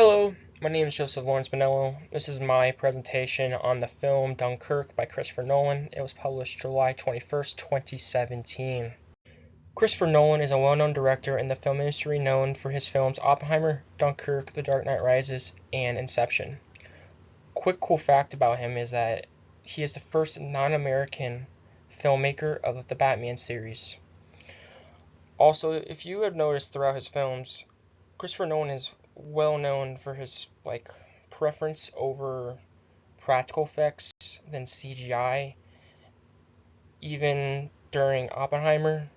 Hello, my name is Joseph Lawrence Bonello. This is my presentation on the film Dunkirk by Christopher Nolan. It was published July 21st, 2017. Christopher Nolan is a well-known director in the film industry, known for his films Oppenheimer, Dunkirk, The Dark Knight Rises, and Inception. Quick cool fact about him is that he is the first non-American filmmaker of the Batman series. Also, if you have noticed throughout his films, Christopher Nolan is well known for his preference over practical effects than CGI. Even during Oppenheimer,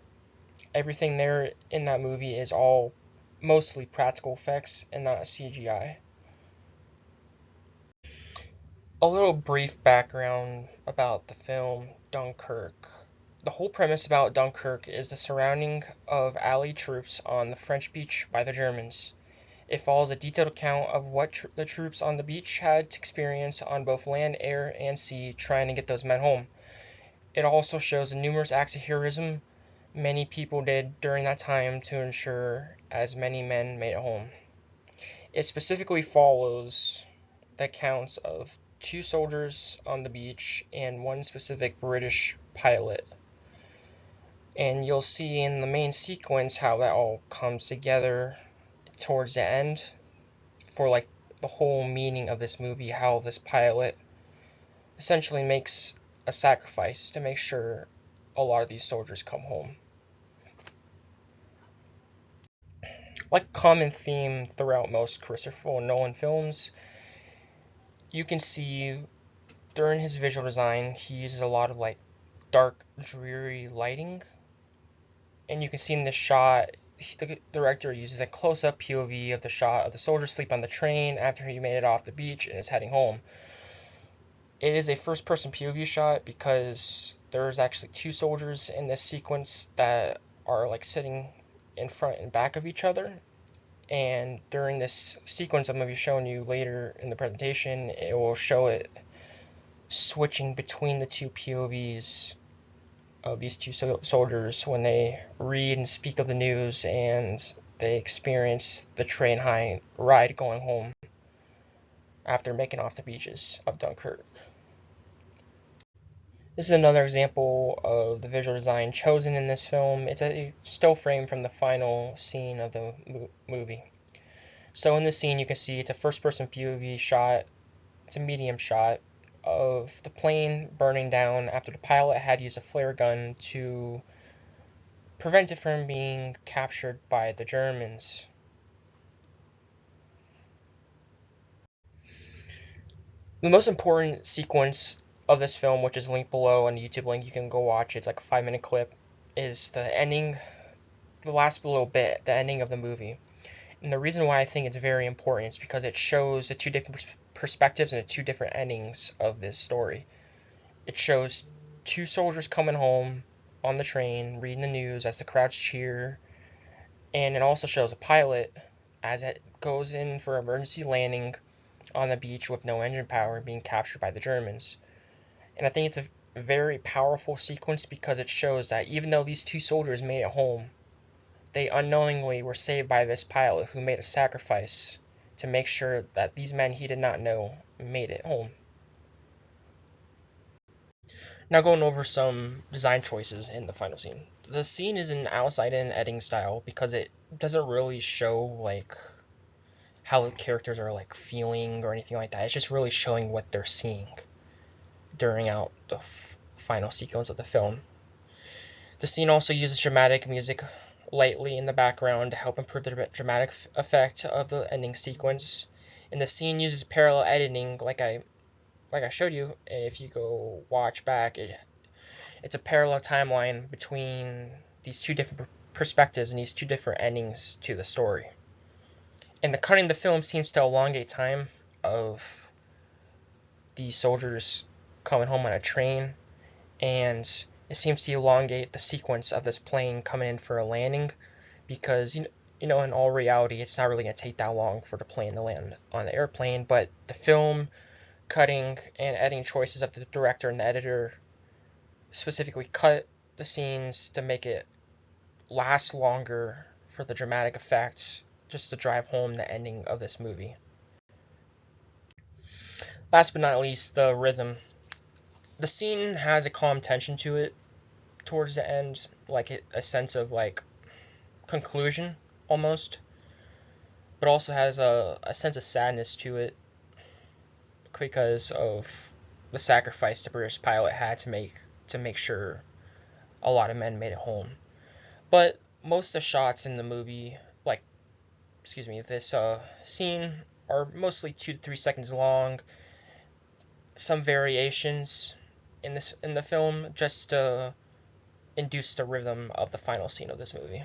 everything there in that movie is all mostly practical effects and not CGI. A little brief background about the film Dunkirk. The whole premise about Dunkirk is the surrounding of Allied troops on the French beach by the Germans. It follows a detailed account of what the troops on the beach had to experience on both land, air, and sea trying to get those men home. It also shows the numerous acts of heroism many people did during that time to ensure as many men made it home. It specifically follows the accounts of 2 soldiers on the beach and 1 specific British pilot. And you'll see in the main sequence how that all comes together towards the end for the whole meaning of this movie, how this pilot essentially makes a sacrifice to make sure a lot of these soldiers come home. Like common theme throughout most Christopher Nolan films, you can see during his visual design he uses a lot of dark, dreary lighting, and you can see in this shot the director uses a close-up POV of the shot of the soldier asleep on the train after he made it off the beach and is heading home. It is a first-person POV shot because there's actually 2 soldiers in this sequence that are sitting in front and back of each other. And during this sequence I'm going to be showing you later in the presentation, it will show it switching between the 2 POVs of these 2 soldiers when they read and speak of the news and they experience the train ride going home after making off the beaches of Dunkirk. This is another example of the visual design chosen in this film. It's a still frame from the final scene of the movie. So in this scene you can see it's a first-person POV shot. It's a medium shot of the plane burning down after the pilot had used a flare gun to prevent it from being captured by the Germans. The most important sequence of this film, which is linked below on the YouTube link, you can go watch it, it's like a 5-minute clip, is the ending, the last little bit, the ending of the movie. And the reason why I think it's very important is because it shows the 2 different perspectives and the 2 different endings of this story. It shows 2 soldiers coming home on the train, reading the news as the crowds cheer, and it also shows a pilot as it goes in for emergency landing on the beach with no engine power being captured by the Germans. And I think it's a very powerful sequence because it shows that even though these 2 soldiers made it home, they unknowingly were saved by this pilot who made a sacrifice to make sure that these men he did not know made it home. Now going over some design choices in the final scene. The scene is an outside-in editing style because it doesn't really show how the characters are feeling or anything like that. It's just really showing what they're seeing during out the final sequence of the film. The scene also uses dramatic music lightly in the background to help improve the dramatic effect of the ending sequence. And the scene uses parallel editing like I showed you, and if you go watch back, it's a parallel timeline between these 2 different perspectives and these 2 different endings to the story. And the cutting of the film seems to elongate time of these soldiers coming home on a train, and it seems to elongate the sequence of this plane coming in for a landing because in all reality it's not really going to take that long for the plane to land on the airplane, but the film cutting and editing choices of the director and the editor specifically cut the scenes to make it last longer for the dramatic effects, just to drive home the ending of this movie. last but not least, the rhythm. The scene has a calm tension to it towards the end, like a sense of like conclusion almost, but also has a sense of sadness to it because of the sacrifice the British pilot had to make sure a lot of men made it home. But most of the shots in the movie, like, excuse me, this scene are mostly 2 to 3 seconds long. Some variations in the film just to induce the rhythm of the final scene of this movie.